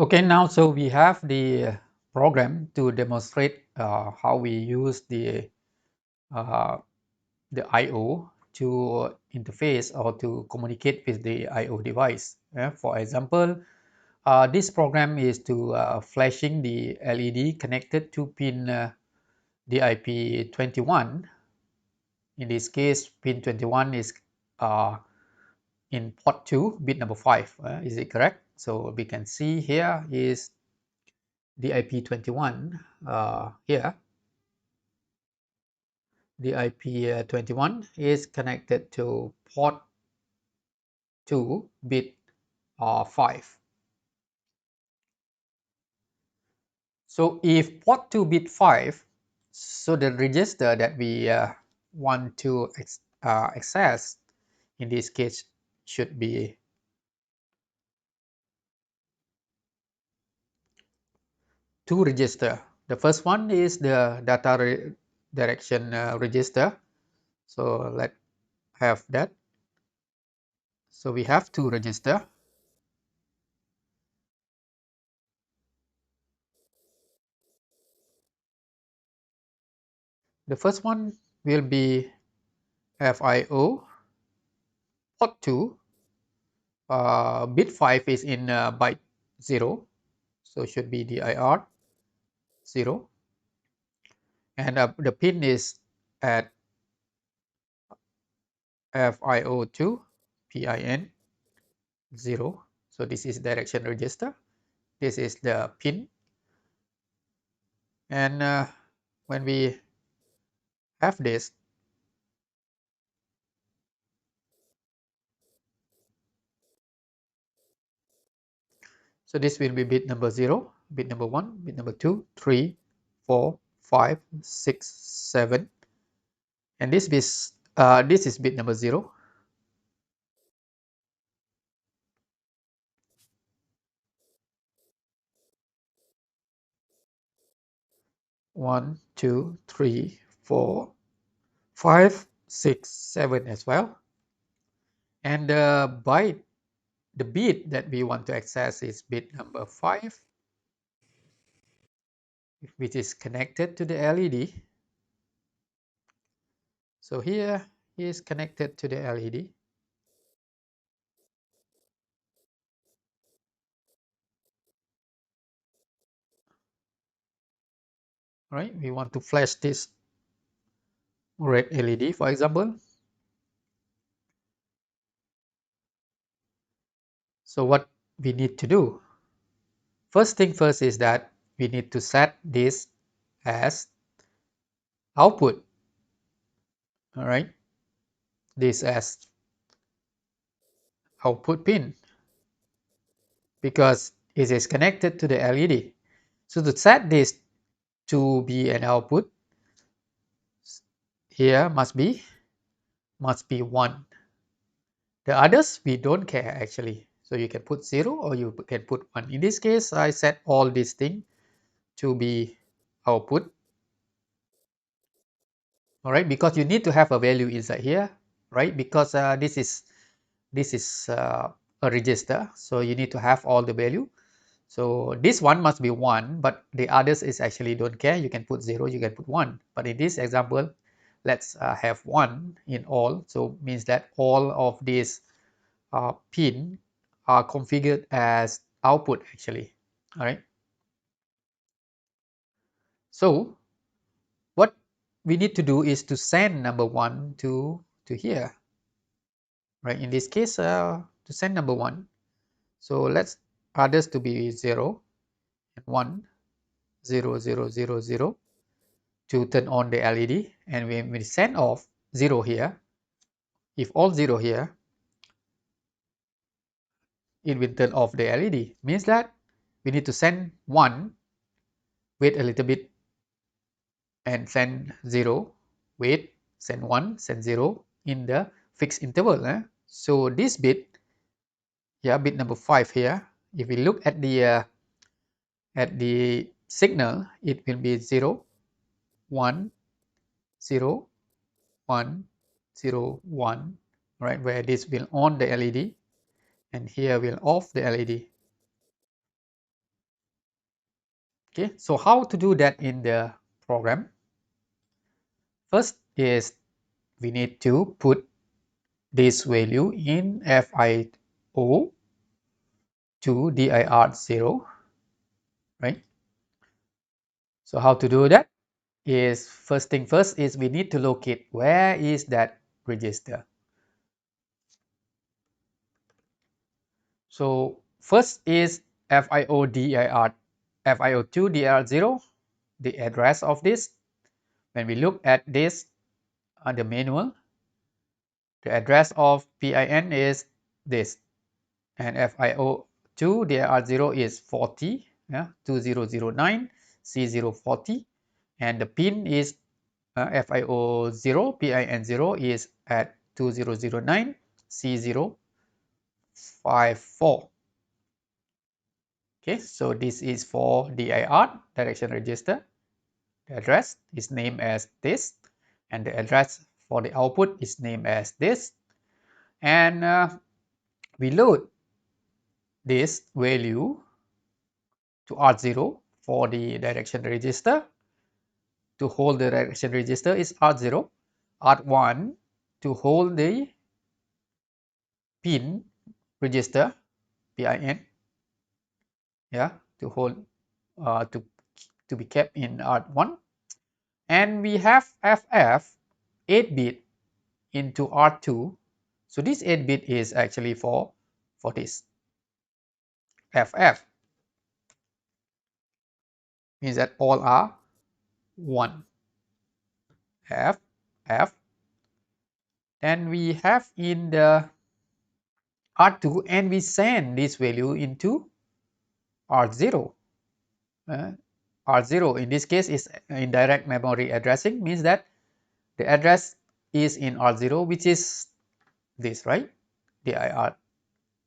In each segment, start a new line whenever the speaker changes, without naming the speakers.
Okay, now so we have the program to demonstrate how we use uh, the I/O to interface or to communicate with the I/O device. For example, this program is to flashing the LED connected to pin DIP21. In this case, pin 21 is uh, in port 2, bit number 5. Is it correct? So we can see here is DIP21 here. DIP21 is connected to port 2, bit 5. So if port 2 bit 5, so the register that we want to access in this case should be two register. The first one is the data direction register. So let's have that. So we have two register. The first one will be FIO port 2. Bit 5 is in byte 0. So should be DIR 0. And the pin is at FIO2 PIN 0. So this is direction register. This is the pin. And when we have this, so this will be bit number 0, bit number 1, bit number 2, 3, 4, 5, 6, 7. And this is bit number 0. 1, 2, 3, 4, 5, 6, 7 as well. And the bit that we want to access is bit number 5, which is connected to the LED. So here is connected to the LED. Right? We want to flash this red LED, for example. So what we need to do? First thing first is that we need to set this as output. All right? This as output pin because it is connected to the LED. So to set this to be an output, here must be 1. The others we don't care actually. So you can put 0 or you can put 1. In this case, I set all these things to be output. All right, because you need to have a value inside here, right? Because this is a register, so you need to have all the value. So this one must be 1, but the others is actually don't care. You can put 0, you can put 1. But in this example, let's have 1 in all. So means that all of these pin are configured as output actually. All right. So what we need to do is to send number 1 to here. Right. In this case, to send number 1. So let's others to be 0 and 1, 0, 0, 0, 0 to turn on the LED. And when we send off 0 here, if all 0 here, it will turn off the LED. Means that we need to send 1, wait a little bit, and send 0, wait, send 1, send 0 in the fixed interval. So this bit, yeah, bit number 5 here, if we look at the signal, it will be 0, 1, 0, 1, 0, 1, right, where this will on the LED and here will off the LED. Okay, so how to do that in the program? First is we need to put this value in FIO to dir0, right? So how to do that is, first thing first is we need to locate where is that register. So first is FIO2 dir0, the address of this. When we look at this on the manual, the address of PIN is this, and FIO2 dir0 is 40, yeah, 2009 C040, and the pin is FIO0 PIN0 is at 2009 C054. Okay, so this is for DIR, direction register. The address is named as this, and the address for the output is named as this. And we load this value to R0 for the direction register. To hold the direction register is R0, R1 to hold the pin register, PIN, yeah, to hold to be kept in R1. And we have FF 8-bit into R2. So this 8-bit is actually for this FF, means that all are 1. F, F. Then we have in the R2, and we send this value into R0. R0 in this case is indirect memory addressing, means that the address is in R0, which is this, right? DIR,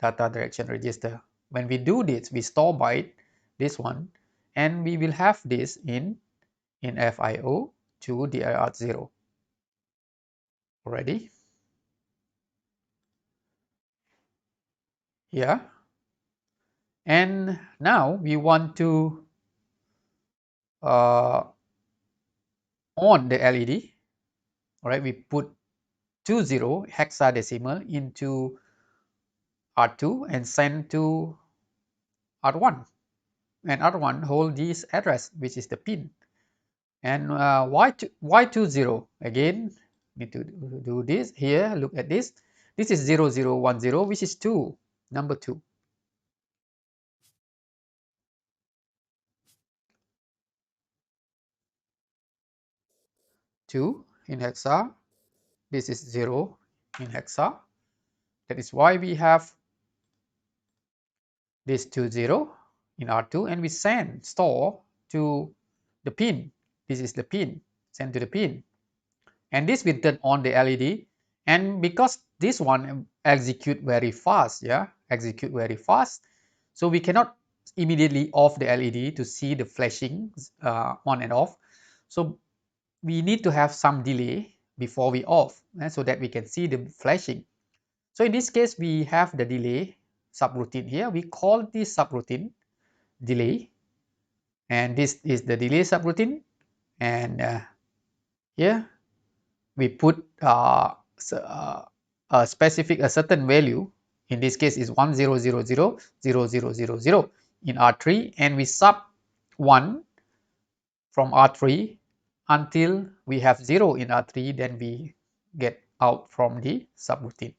data direction register. When we do this, we store byte this one, and we will have this in FIO to dir0 already. Yeah. And now we want to on the LED. All right, we put 20 hexadecimal into R2 and send to R1. And R1 hold this address, which is the pin. And why 20? Again, need to do this here. Look at this. This is 0010, which is 2, number 2. 2 in hexa. This is 0 in hexa. That is why we have this 20 in R2, and we store to the pin. This is the pin, send to the pin. And this will turn on the LED. And because this one execute very fast, yeah, execute very fast, so we cannot immediately off the LED to see the flashing on and off. So we need to have some delay before we off, so that we can see the flashing. So in this case, we have the delay subroutine here. We call this subroutine delay, and this is the delay subroutine. And here we put a certain value. In this case is 10000000 in R3, and we sub 1 from R3 until we have 0 in R3, then we get out from the subroutine.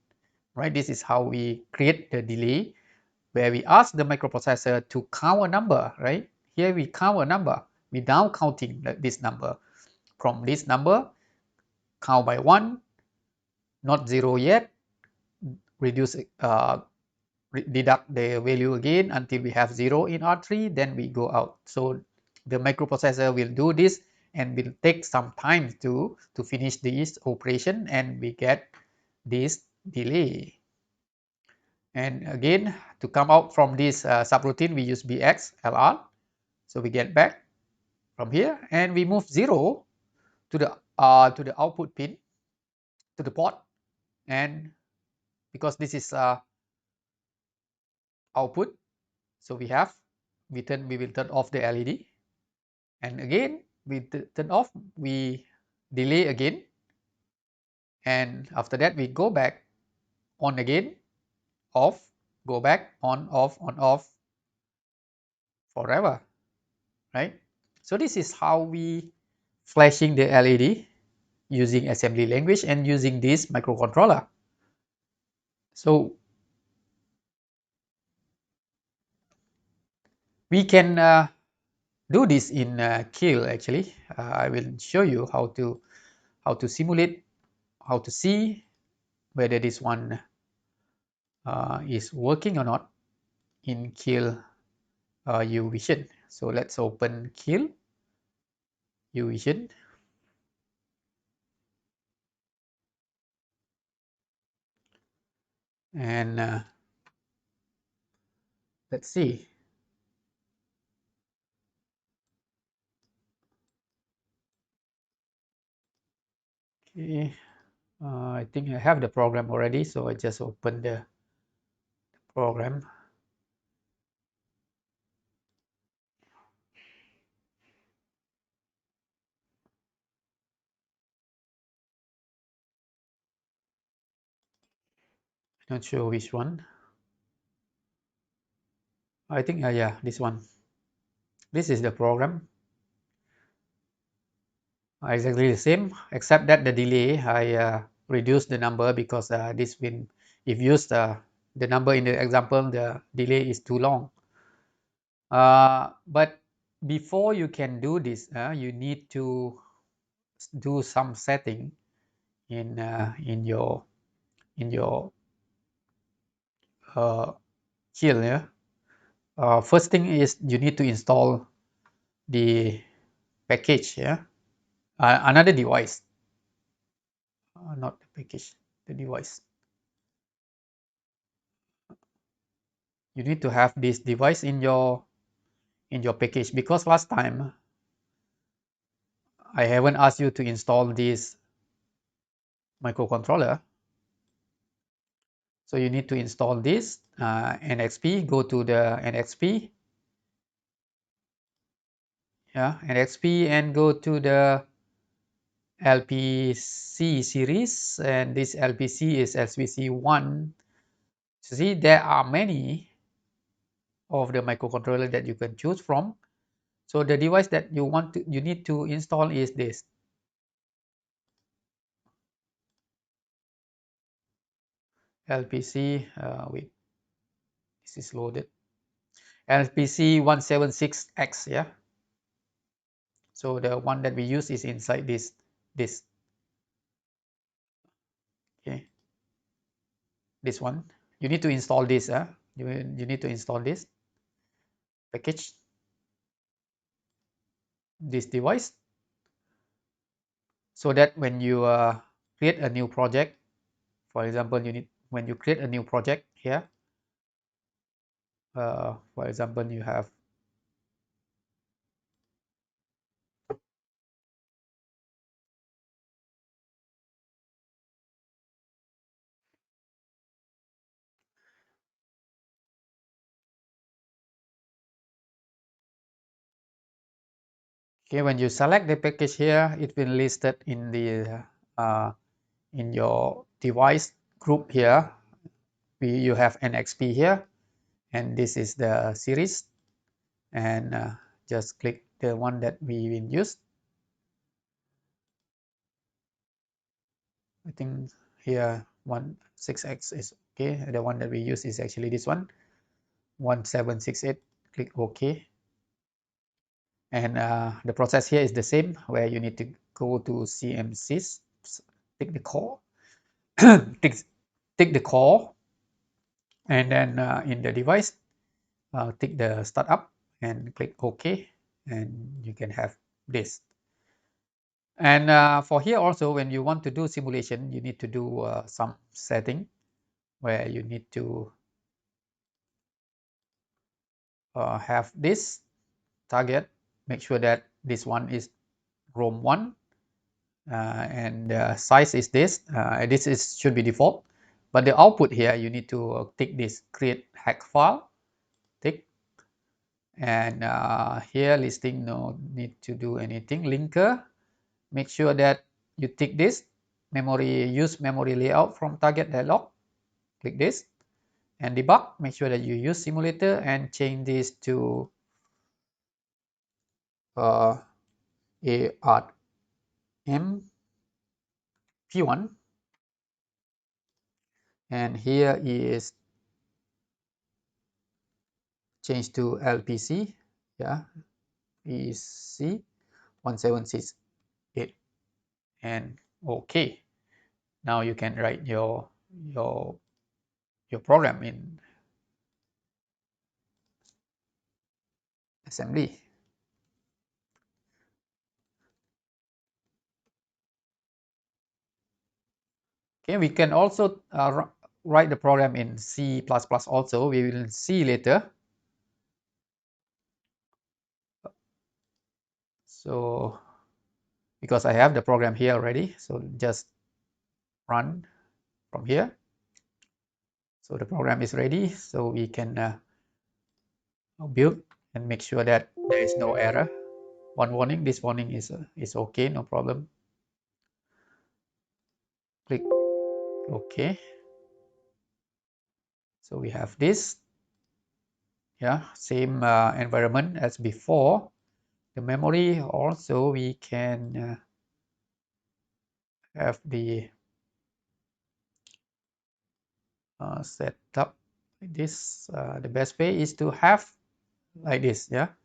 Right, this is how we create the delay, where we ask the microprocessor to count a number. Right, here we count a number, we now counting this number. From this number, count by 1, not 0 yet, reduce deduct the value again until we have 0 in R3, then we go out. So the microprocessor will do this and will take some time to finish this operation, and we get this delay. And again, to come out from this subroutine, we use BX LR. So we get back from here, and we move 0 to the output pin, to the port. And because this is output, so we will turn off the LED. and again we turn off, we delay again, and after that we go back on again, off, go back on off forever, right? So this is how we flashing the LED using assembly language and using this microcontroller. So we can do this in Kill actually. I will show you how to simulate, how to see whether this one is working or not in Kill UVision. So let's open Kill UVision, and let's see. Okay, I think I have the program already, so I just open the program. Not sure which one. I think yeah, this one. This is the program. Exactly the same, except that the delay I reduced the number because this will, if used the number in the example, the delay is too long. But before you can do this, you need to do some setting in your uh, Kill. Yeah. First thing is you need to install the package. Yeah. Another device, not the package, the device. You need to have this device in your package, because last time I haven't asked you to install this microcontroller. So you need to install this NXP. Go to the NXP, yeah, NXP, and go to the LPC series, and this LPC is SVC1. So see, there are many of the microcontroller that you can choose from. So the device that you need to install is this LPC. Wait, this is loaded. LPC 176X, yeah. So the one that we use is inside this okay, this one. You need to install this. You need to install this package, this device, so that when you create a new project, for example, when you create a new project here, for example, you have okay, when you select the package here, it will listed uh, in your device group here. You have NXP here, and this is the series, and just click the one that we will use. I think here 16X is okay. The one that we use is actually this one, 1768. Click OK. And the process here is the same, where you need to go to CMSIS, pick the core, tick the core, and then in the device, tick the startup and click OK, and you can have this. And for here also, when you want to do simulation, you need to do some setting where you need to have this target, make sure that this one is ROM 1, and size is this. This is should be default, but the output here you need to tick this create hack file, tick, And here listing, no need to do anything. Linker, make sure that you tick this memory, use memory layout from target dialog, click this. And debug, make sure that you use simulator and change this to ARM P1. And here is change to LPC, yeah, PC 1768. And okay, now you can write your program in assembly. Okay, we can also write the program in C++ also. We will see later. So because I have the program here already, so just run from here. So the program is ready, so we can build and make sure that there is no error. One warning, this warning is okay, no problem. Click OK. So we have this, yeah, same environment as before. The memory also we can have the set up like this. The best way is to have like this, yeah,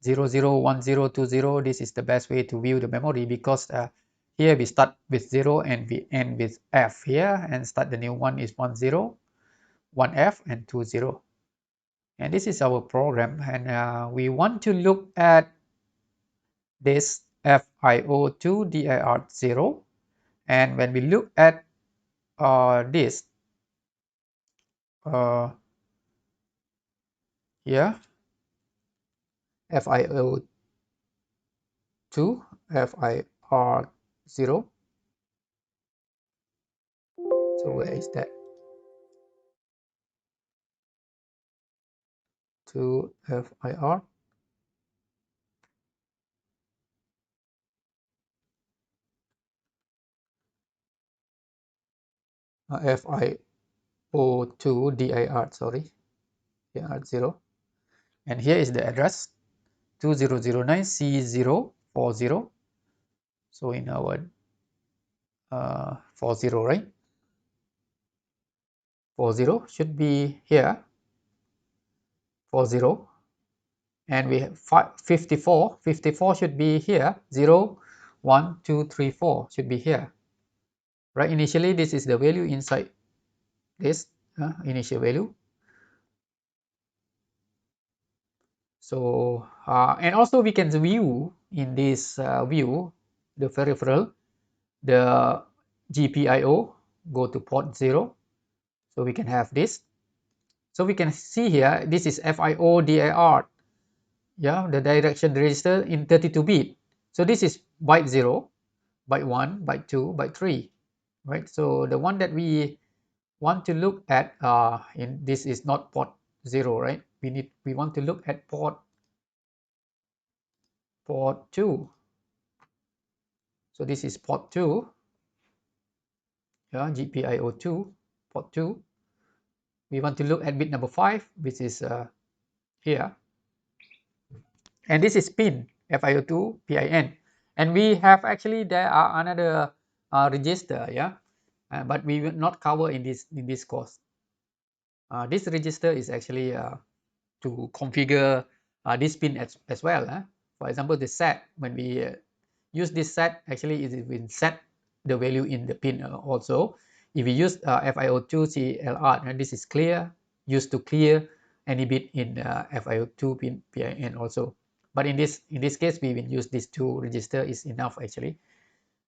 0, 0, 1, 0, 2, 0. This is the best way to view the memory, because here we start with 0 and we end with F here, and start the new one is 1, 0, 1 F and 2, 0. And this is our program, and we want to look at this FIO2 DIR0. And when we look at this here, FIO2, FIR0. So where is that? To FIR. FIO2 DIR, sorry, DIR0. And here is the address 2009 C040. So in our 40, right? 40 should be here. 40. And we have 54. 54 should be here. 0, 1, 2, 3, 4 should be here. Right? Initially, this is the value inside this initial value. So, and also we can view in this view the peripheral, the GPIO, go to port 0. So we can have this. So we can see here, this is FIO DIR, yeah, the direction register in 32-bit. So this is byte 0, byte 1, byte 2, byte 3, right? So the one that we want to look at in this is not port 0, right? We want to look at port 2. So this is port 2, yeah, GPIO2, port 2. We want to look at bit number 5, which is here. And this is pin, FIO2 PIN. And we have actually, there are another register, yeah, but we will not cover in this course. This register is actually to configure this pin as well. For example, the set, when we use this set, actually it will set the value in the pin also. If we use FIO2 CLR, and this is clear, used to clear any bit in FIO2 PIN also. But in this case, we will use these two register is enough actually.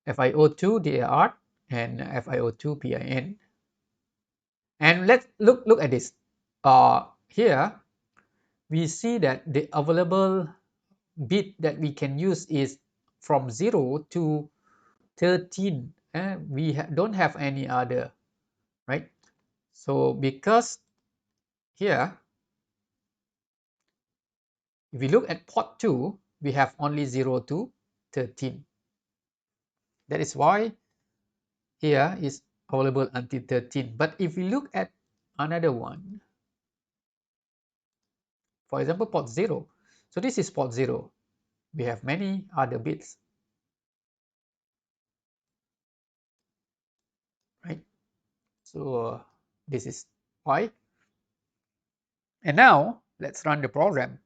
FIO2 DAR and FIO2 PIN. And let's look at this. Here we see that the available bit that we can use is from 0 to 13. We don't have any other, right? So because here If we look at port 2, we have only 0 to 13. That is why here is available until 13. But if we look at another one, for example, port 0. So this is port 0. We have many other bits, right? So this is why. And now let's run the program.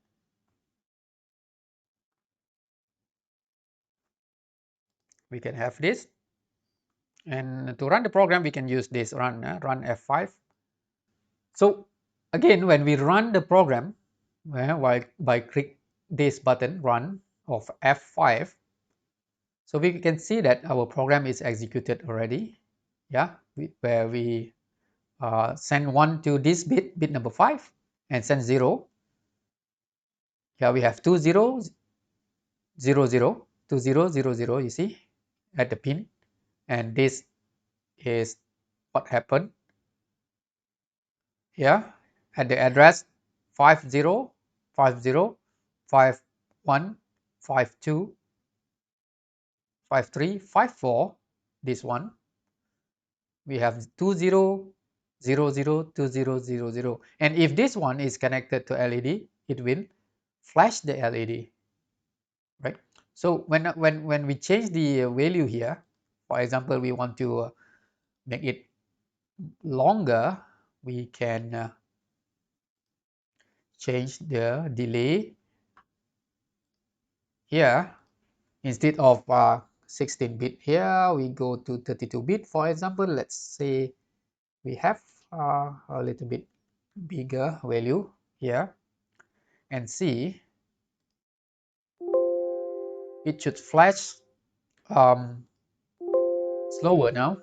We can have this. And to run the program, we can use this run F5. So again, when we run the program, by click this button run of F5, so we can see that our program is executed already. Yeah, where we send 1 to this bit number 5, and send 0. Yeah, we have 2 0 0 0 2 0 0 0, you see, at the pin. And this is what happened. Yeah, at the address 50 50 51 52 53 54, this one, we have 20 00 2000. And if this one is connected to LED, it will flash the LED, right? So when we change the value here, for example, we want to make it longer, we can change the delay here. Instead of 16-bit here, we go to 32-bit. For example, let's say we have a little bit bigger value here, and see, it should flash slower now,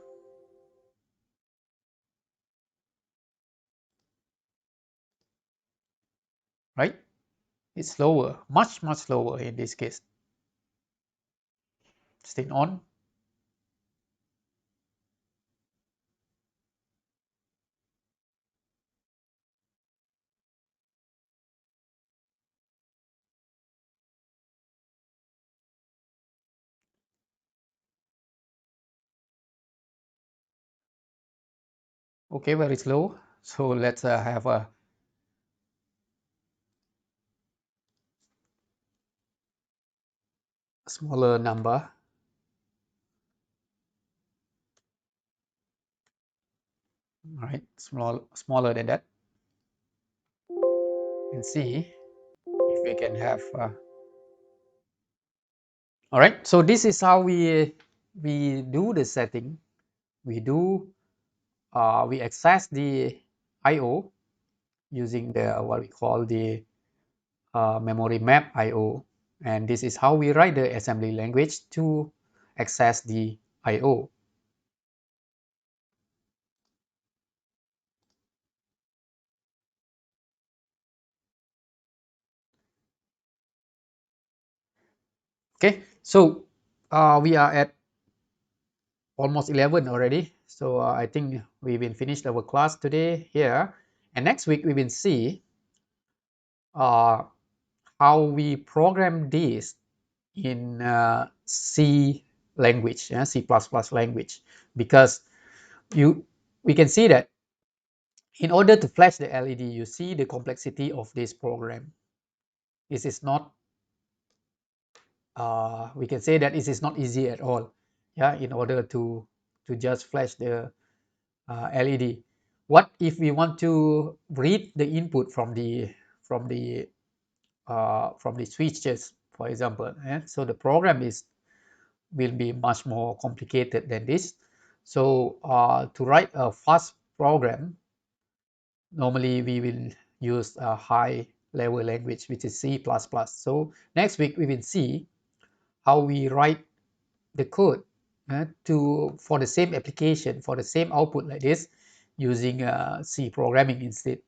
right? It's slower, much slower in this case. Still on. Okay, very slow. So let's have a smaller number. All right, smaller than that, and see if we can have all right. So this is how we do the setting. We access the IO using the what we call the memory map IO, and this is how we write the assembly language to access the IO. Okay, so we are at almost 11 already. So I think we will finish our class today here, and next week we will see how we program this in C language, C++ language, because we can see that in order to flash the LED, you see the complexity of this program. This is not, we can say that this is not easy at all. Yeah, in order to just flash the LED. What if we want to read the input from the switches, for example? So the program will be much more complicated than this. So to write a fast program, normally we will use a high level language, which is C++. So next week we will see how we write the code for the same application, for the same output like this, using C programming instead.